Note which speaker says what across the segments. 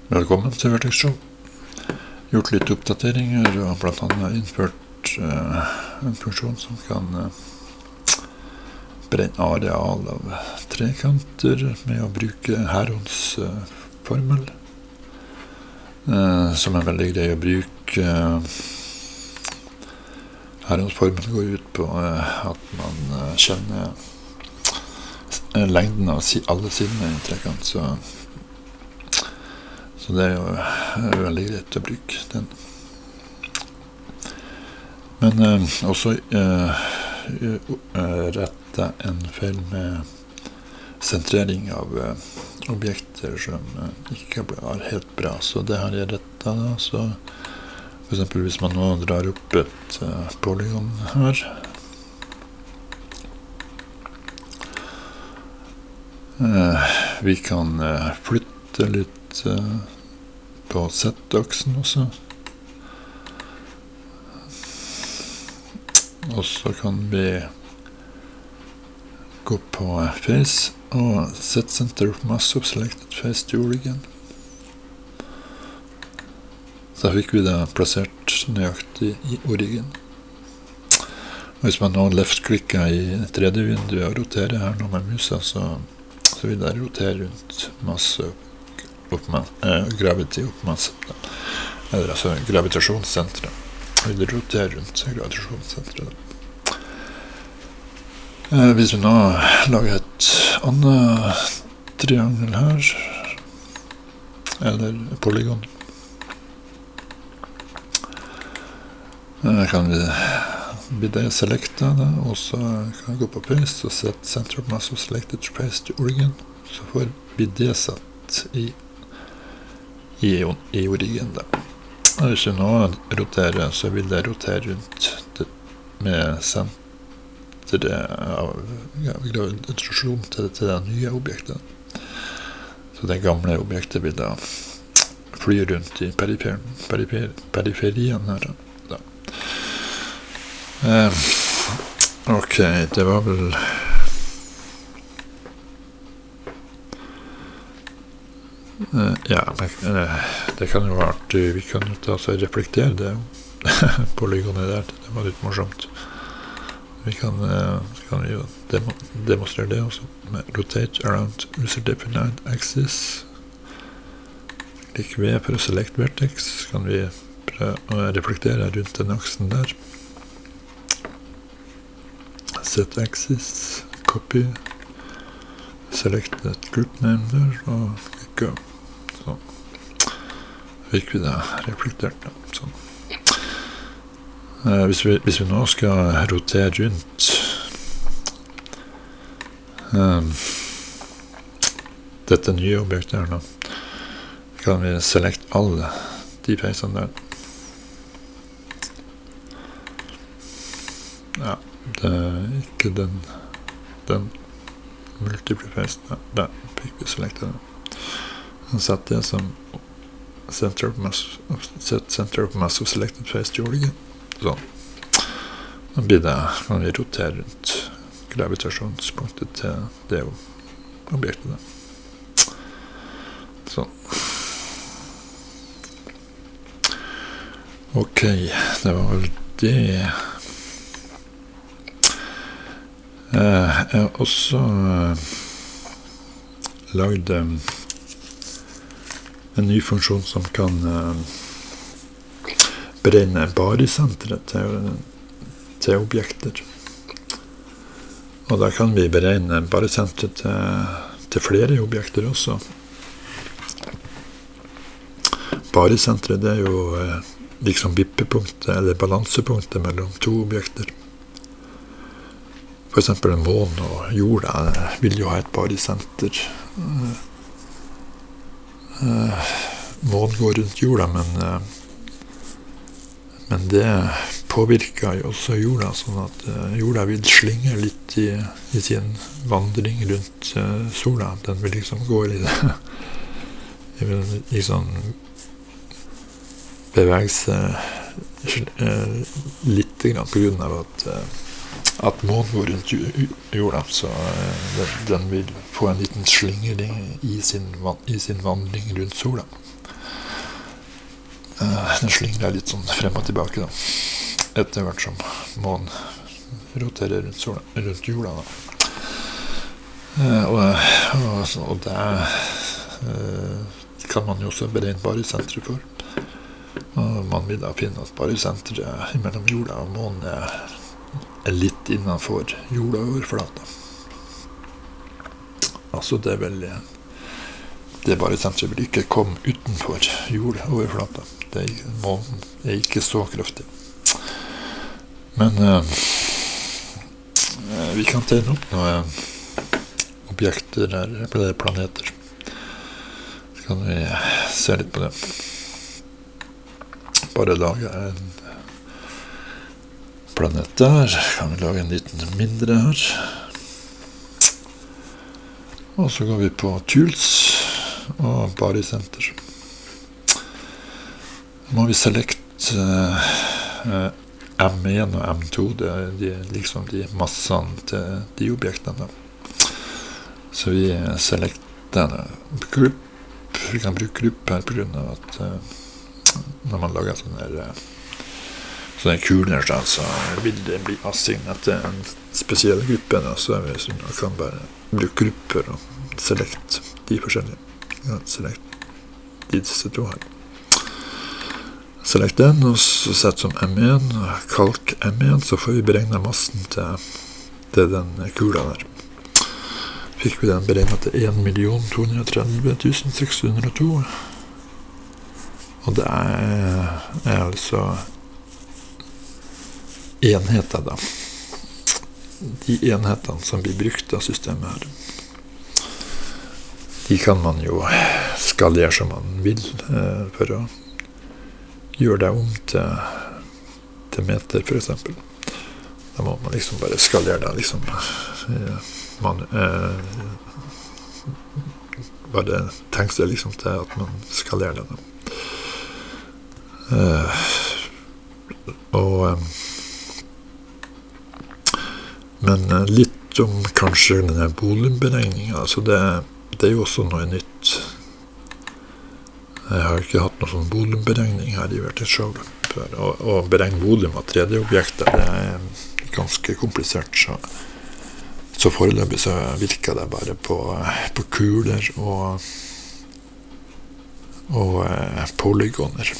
Speaker 1: Velkommen til Vertex Show. Gjort litt oppdateringer og blant annet innført en funksjon som kan beregne areal av trekanter med å bruke Herons formel, som er veldig grei å bruke. Herons formel går ut på at man kjenner lengden av alle sidene i en trekant, så det er jo veldig greit å bruke den. Men også rette en feil med sentrering av objekter som ikke er helt bra, så det har jeg rettet da. Så for eksempel hvis man nå drar opp et polygon her, vi kan flytte litt på Z-aksen også. Og så kan vi gå på face og set center of mass of selected face to origin. Så fikk vi det plassert nøyaktig i origin. Og hvis man nå left-klikker i 3D-vinduet og roterer her nå med musa, så vil det rotere rundt masse gravity opp masse, eller altså gravitasjonssentret. Vil det rotere rundt gravitasjonssentret. Hvis vi nå lager et annet triangel her, eller polygon, kan vi deselekte det, og så kan vi gå på paste og sette center of mass of selected paste to origin, så får vi det satt i origin da. Og hvis vi nå roterer, så vil det rotere rundt det med senteret av gravitasjon til det nye objektet. Så det gamle objektet vil da fly rundt i periferien her da. Ok, det var vel det kan jo være at vi kan reflektere det polygonet der, det var litt morsomt. Vi kan jo demonstrere det også med rotate around user defined axis. Klikk V for å select vertex, kan vi prøve å reflektere rundt den aksen der. Set axis, copy, select et group name der, og klikke. Så fikk vi det reflektert da. Sånn. Hvis vi nå skal rotere rundt dette nye objektet her nå, kan vi select alle de feisene der. Ja, det er ikke den multiple face, der fikk vi selekte det. Så setter jeg som center of mass of selected face to origin. Sånn. Nå kan vi rotere rundt gravitasjonspunktet til det objektet da. Sånn. Ok, det var vel det. Jeg har også lagd en ny funksjon som kan beregne barisenteret til objekter. Og da kan vi beregne barisenteret til flere objekter også. Barisenteret det er jo liksom vippepunktet eller balansepunktet mellom to objekter. For eksempel månen og jorda vil jo ha et barisenter. Månen går rundt jorda, men det påvirker jo også jorda, sånn at jorda vil slinge litt i sin vandring rundt sola. Den vil liksom gå liksom bevege seg litt grann på grunn av at månen går rundt jorda, så den vil få en liten slingring i sin vandring rundt sola. Den slingrer litt sånn frem og tilbake da. Etter hvert som månen roterer rundt jorda da. Og det kan man jo også beregne baryssenteret for. Og man vil da finne at baryssenteret mellom jorda og månen er litt innenfor jordaoverflata. Altså det baryssenteret vil ikke komme utenfor jordaoverflata. Månen er ikke så kraftig. Men vi kan tegne opp noen objekter eller planeter. Så kan vi se litt på det. Bare lage en planet der. Kan vi lage en liten mindre her. Og så går vi på Tools og Barysenter. Må vi selekte M1 og M2, det er liksom de massene til de objektene. Så vi selekter grupp. Vi kan bruke grupp her på grunn av at når man lager sånne kuler, så vil det bli assignet til en spesiell gruppe. Så man kan bare bruke grupper og selekte de forskjellige. Ja, selekte disse to her. Selekt den, og så sett som M1, og kalk M1, så får vi beregnet massen til den kula der. Fikk vi den beregnet til 1.230.602. Og det er altså enheter da. De enhetene som blir brukt av systemet her. De kan man jo skalere som man vil for å gjøre det om til meter, for eksempel. Da må man liksom bare skalere det, liksom. Bare tenke seg liksom til at man skalerer det. Men litt om kanskje denne volumberegningen. Altså det er jo også noe nytt. Jeg har ikke hatt noen sånn volumberegning her i Vertishow. Å beregne volum av 3D-objekter, det er ganske komplisert. Så foreløpig så virker det bare på kuler og polygoner.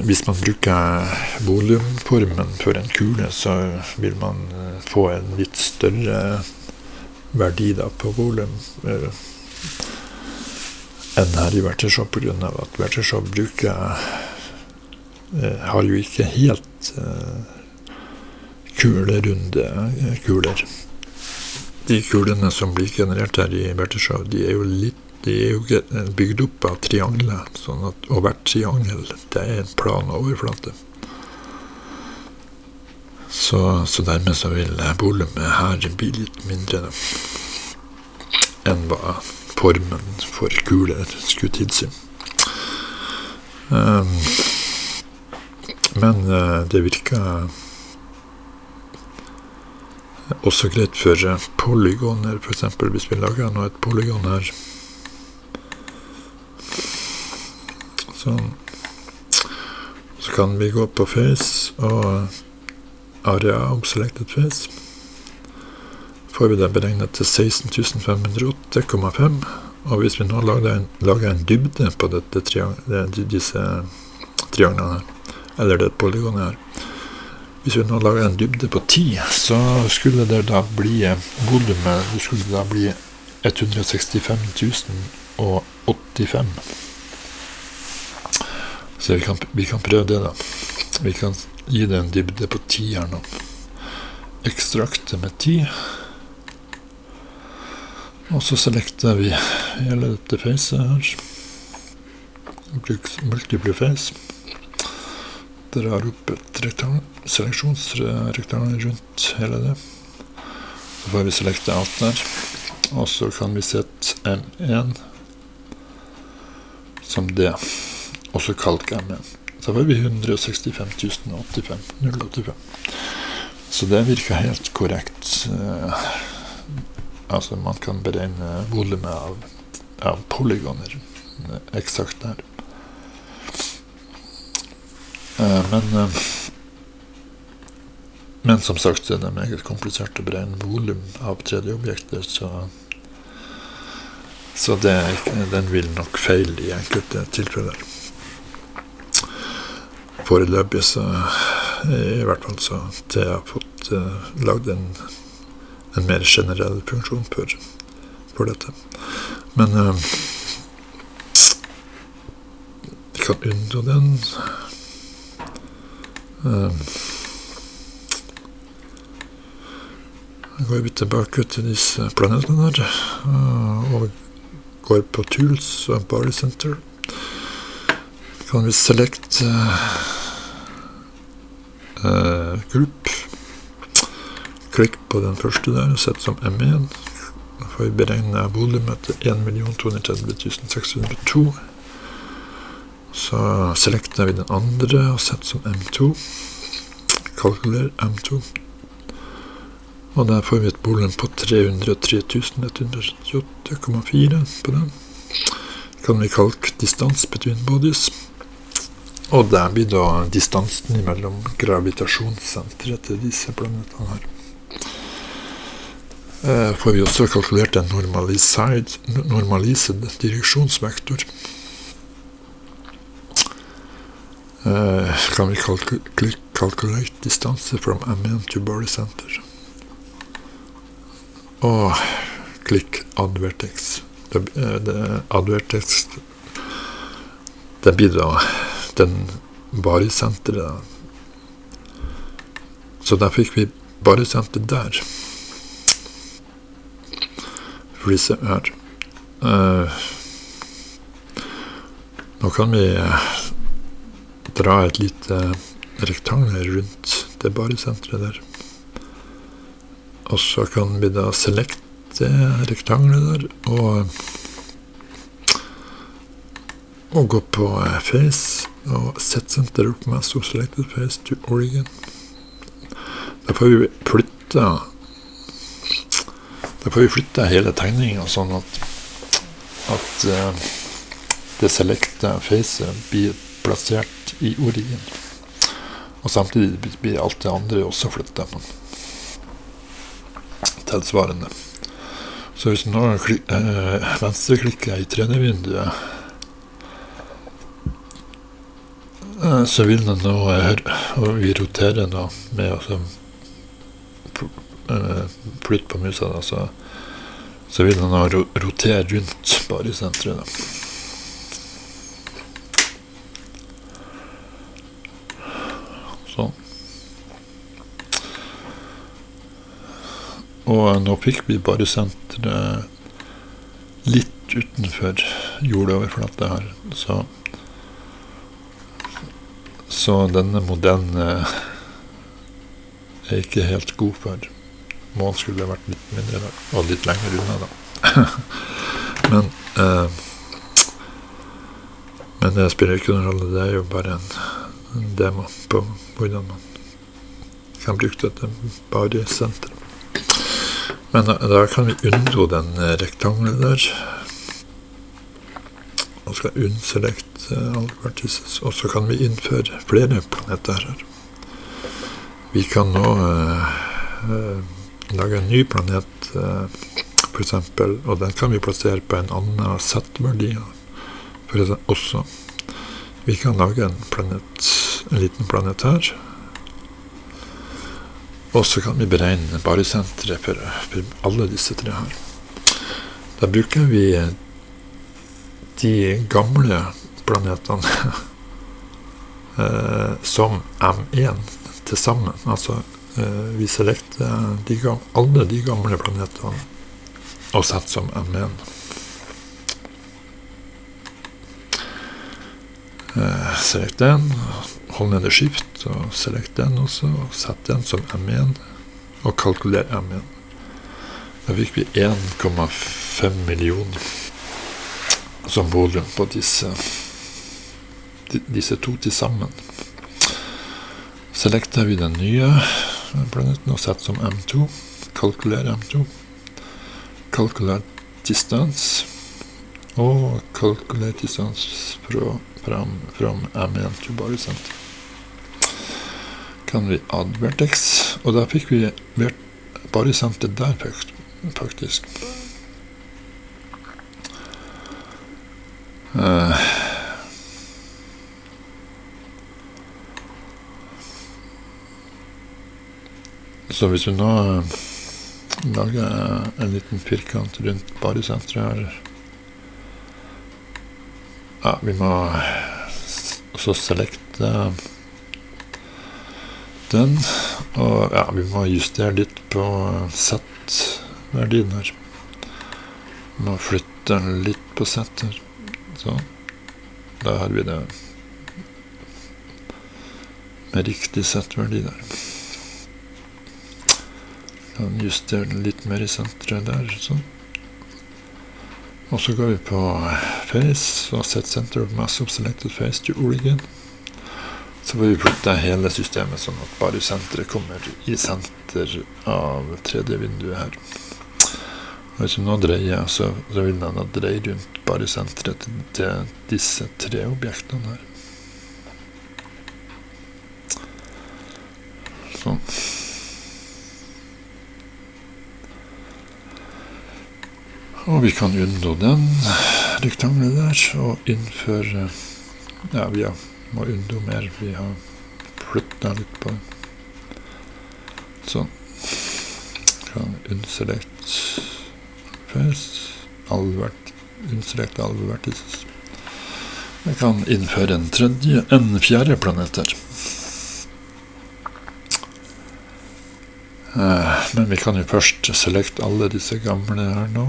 Speaker 1: Hvis man bruker volumformen for en kule, så vil man få en litt større verdi da på volum enn her i Vertishow, på grunn av at Vertishow har jo ikke helt kulerunde kuler. De kulene som blir generert her i Vertishow, de er jo bygd opp av triangler, sånn at, og hvert triangel, det er en plan overflate. Så dermed så vil volumet her bli litt mindre da, enn hva formen for kuler skulle tilsi. Men det virker også greit for polygoner, for eksempel hvis vi lager nå et polygon her. Sånn. Så kan vi gå på face og area of selected face. Får vi det beregnet til 16.508,5. Og hvis vi nå lager en dybde på disse trianglene her, eller det polygonet her. Hvis vi nå lager en dybde på 10, så skulle det da bli volumet, det skulle da bli 165.085. Så vi kan prøve det da. Vi kan gi det en dybde på 10 her nå. Ekstrakte med 10. Og så selekter vi hele dette facet her. Bruk multiple face. Drar opp et seleksjonsrektangel rundt hele det. Så får vi selekte alt der. Og så kan vi sette M1 som det. Og så kalk M1. Så får vi 165.085. Så det virker helt korrekt. altså man kan beregne volumet av polygoner eksakt der. Men som sagt så er det meget komplisert å beregne volum av 3D-objekter, så den vil nok feil i enkelte tilfeller. Foreløpig så i hvert fall så til jeg har fått lagd en mer generell funksjon for dette. Men jeg kan unngå den. Går vi tilbake til disse planetene her, og går på Tools og Body Center. Kan vi select group. Klikk på den første der, og sett som M1. Da får vi beregne volumet til 1.230.602. Så selekter vi den andre, og sett som M2. Kalkuler M2. Og der får vi et volum på 303.128,4 på den. Kan vi kalke distance between bodies. Og der blir da distansen mellom gravitasjonssentret til disse planetene her. Får vi også kalkulert en normalised direksjonsvektor. Kan vi calculate distance from M1 to body center. Og klikk add vertex. Add vertex, det blir da den barisenteret. Så der fikk vi barisenter der. For disse her. Nå kan vi dra et lite rektangel rundt det barisenteret der. Og så kan vi da selekte rektanglet der, og gå på face, og set center up mass og selected face to origin. Da får vi flytte hele tegningen, sånn at det selekte facet blir plassert i origin. Og samtidig blir alt det andre også flyttet. Tilsvarende. Så hvis nå venstreklikker i 3D-vinduet, så vil den nå, og vi roterer da med å flytte på musa da, så vil den nå rotere rundt bare i sentret da. Sånn. Og nå fikk vi bare senteret litt utenfor jordoverflatet her, så denne modellen er ikke helt god for. Månen skulle vært litt mindre der, og litt lenger unna da. Men det spiller ikke noen rolle, det er jo bare en demo på hvordan man kan bruke dette bare senteret. Men da kan vi unngå den rektanglet der. Og skal unselect alle vertices. Og så kan vi innføre flere planeter her. Vi kan nå lage en ny planet, for eksempel, og den kan vi plassere på en annen Z-verdi også. Vi kan lage en liten planet her. Og så kan vi beregne barisenteret for alle disse tre her. Da bruker vi de gamle planetene som M1 til sammen. Altså, vi selekter alle de gamle planetene og setter som M1. Selekt den, hold ned skift og selekt den også, og sett den som M1 og kalkuler M1. Da fikk vi 1,5 millioner som volum på disse to til sammen. Selekter vi den nye planeten og setter som M2, kalkuler M2, calculate distance og calculate distance from M1 to barycenter. Kan vi add vertex, og da fikk vi barycenter der faktisk. Så hvis vi nå lager en liten firkant rundt barycenteret her, ja, vi må også selekte den, og ja, vi må justere litt på set-verdien her. Vi må flytte den litt på set her. Så, da har vi det med riktig set-verdi der. Kan justere den litt mer i senteret der, sånn. Og så går vi på face, og set center of mass of selected face to origin. Så får vi flytte hele systemet sånn at barycenteret kommer i senter av tredje vinduet her. Og hvis vi nå dreier, så vil den da dreie rundt barycenteret til disse 3 objektene her. Sånn. Og vi kan unngå den rektanglet der, og innføre, ja, vi må unngå mer, vi har flyttet litt på det. Sånn. Kan unselect face, unselect all vertices. Vi kan innføre en fjerde planet her. Men vi kan jo først selekte alle disse gamle her nå,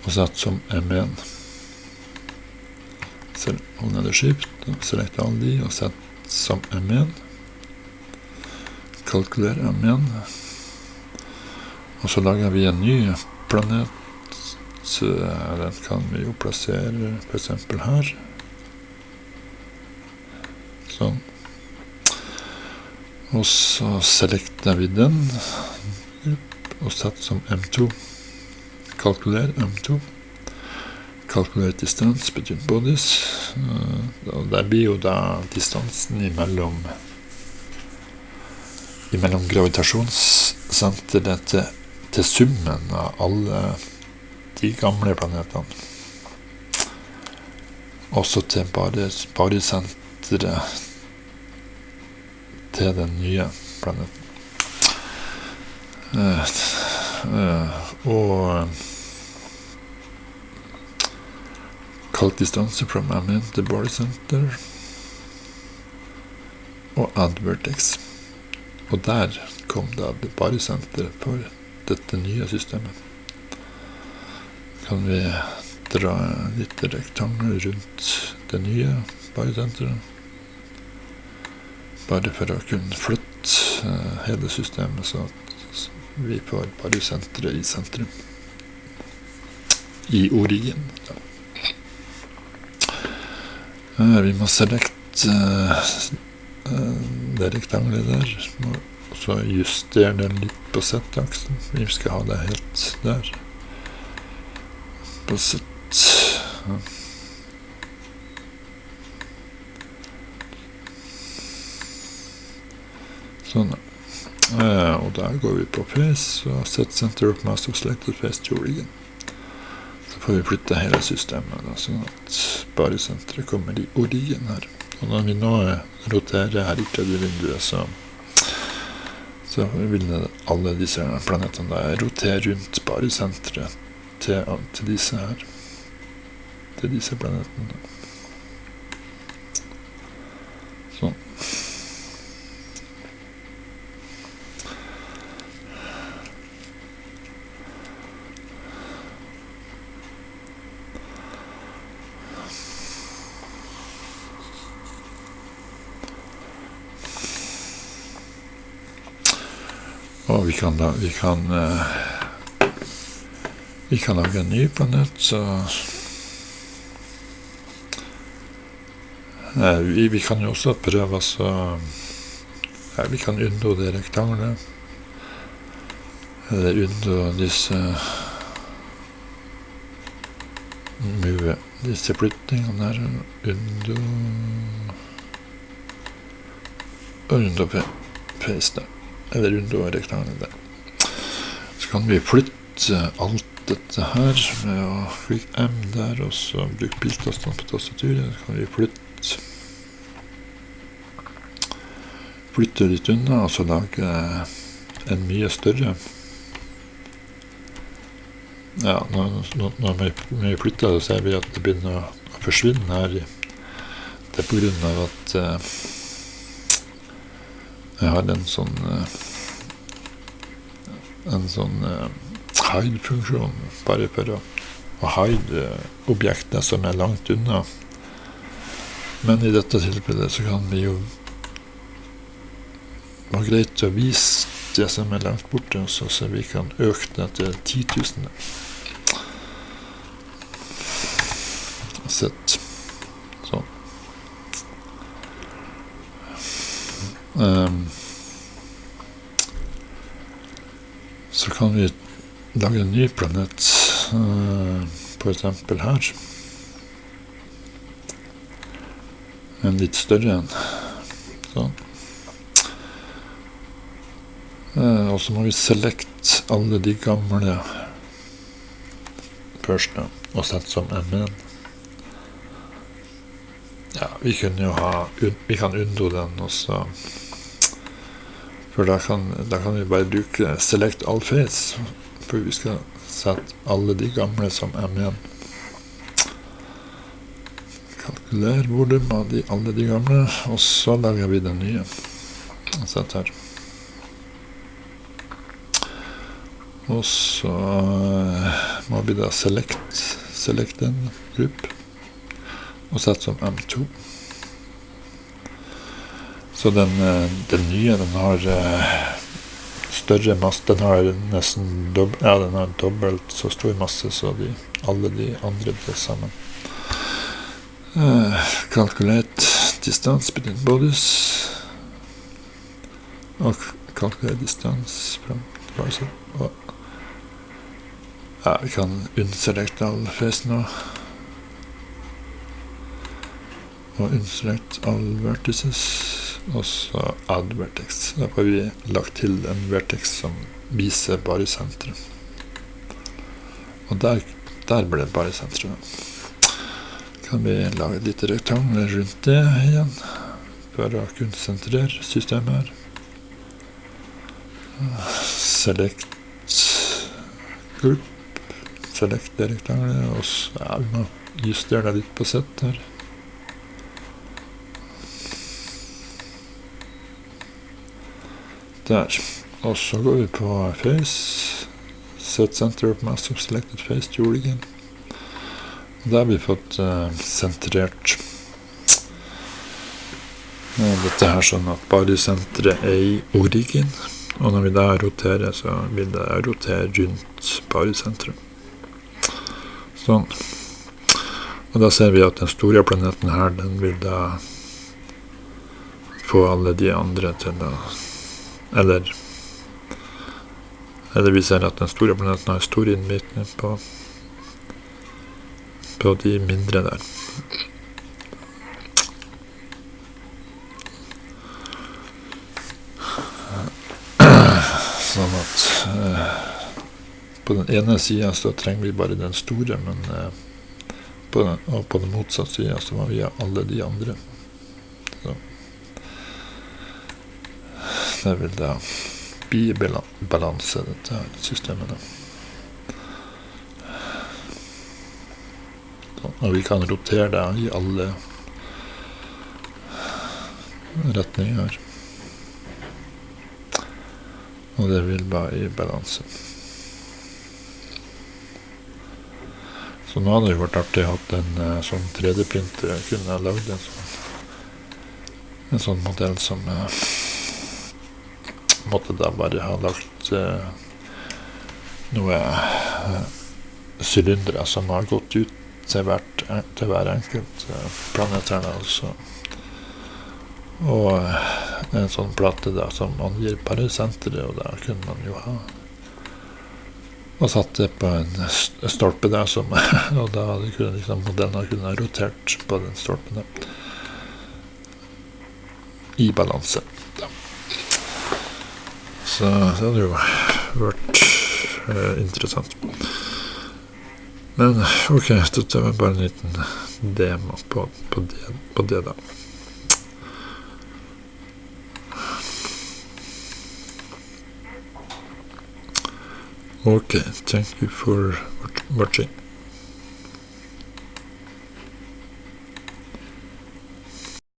Speaker 1: og sette som M1. Hold ned skift, selekte alle de, og sette som M1. Kalkulere M1. Og så lager vi en ny planet. Så den kan vi jo plassere for eksempel her. Sånn. Og så selekter vi den, og setter som M2. Kalkulere M2. Kalkulere distance between bodies. Og det blir jo da distansen imellom gravitasjonssenteret til summen av alle de gamle planetene. Også til barycenteret til den nye planeten. Og calc distance from M1 til barycenter og add vertex. Og der kom da det barycenteret for dette nye systemet. Kan vi dra litt rektangler rundt det nye barycenteret, bare for å kunne flytte hele systemet så at vi får barycenteret i sentrum, i origin. Vi må selekte det rektanglet der, og så justere den litt på Z-aksen. Vi skal ha det helt der. På Z. Sånn. Og der går vi på face, og set center of mass of selected face to origin. Så får vi flytte hele systemet, da, sånn at barycenteret kommer i origin her. Og når vi nå roterer her i tredje vinduet, så vil alle disse planetene da rotere rundt barycenteret til disse her. Til disse planetene. Sånn. Og vi kan lage en ny planet, så vi kan jo også prøve vi kan unngå det rektanglet. eller unngå disse flyttingene her, unngå paste, eller unngå rektangler der. Så kan vi flytte alt dette her med å klikke M der, og så bruke piltastene på tastaturet. Så kan vi flytte litt unna, og så lage en mye større. Ja, når vi flytter, så ser vi at det begynner å forsvinne her. Det er på grunn av at jeg har en sånn hide-funksjon, bare for å hide objektet som er langt unna. Men i dette tilfellet så kan vi jo være greit å vise det som er langt borte, så vi kan øke det til 10 000. Sett sånn. Så kan vi lage en ny planet, for eksempel her. En litt større en. Sånn. Og så må vi selekte alle de gamle først, og sette som M1. Ja, vi kan unngå den også, for da kan vi bare bruke select all face, for vi skal sette alle de gamle som M1. Kalkuler volum av alle de gamle, og så lager vi den nye. Sett her. Og så må vi da select en gruppe, og sette som M2. Så den nye, den har større masse, den har nesten den har dobbelt så stor masse, så alle de andre blir sammen. Calculate distance between bodies, og calculate distance from parser, og ja, vi kan unselect all face nå, og unselect all vertices, og så add vertex. Da får vi lagt til en vertex som viser bare sentrum. Og der ble det bare sentrum. Kan vi lage litt rektangler rundt det igjen, for å kunne sentrere systemet her. Select group, select det rektanglet, og så vi må justere det litt på sett her. Der. Og så går vi på face, set center of mass of selected face to origin. Da har vi fått sentrert dette her sånn at bare senteret er i origin, og når vi da roterer, så vil det rotere rundt bare senteret. Sånn. Og da ser vi at den store planeten her, den vil da få alle de andre til å eller vi ser at den store planeten har stor innvirkning på de mindre der. Sånn at på den ene siden så trenger vi bare den store, men på den motsatte siden så må vi ha alle de andre. Så det vil da bli balanse dette her systemet da. Og vi kan rotere det i alle retninger. Og det vil være i balanse. Så nå hadde det vært artig å ha en sånn 3D-printer. Jeg kunne ha laget en sånn modell som måtte da bare ha lagt noe cylindre som har gått ut til hver enkelt planet her, altså. Og en sånn plate da, som angir bare senteret, og da kunne man jo ha og satt det på en stolpe der, og da kunne liksom modellen kunne ha rotert på den stolpen der, i balanse. Ja. Så det hadde jo vært interessant. Men ok, dette var bare en liten demo på det da. Okay, thank you for watching.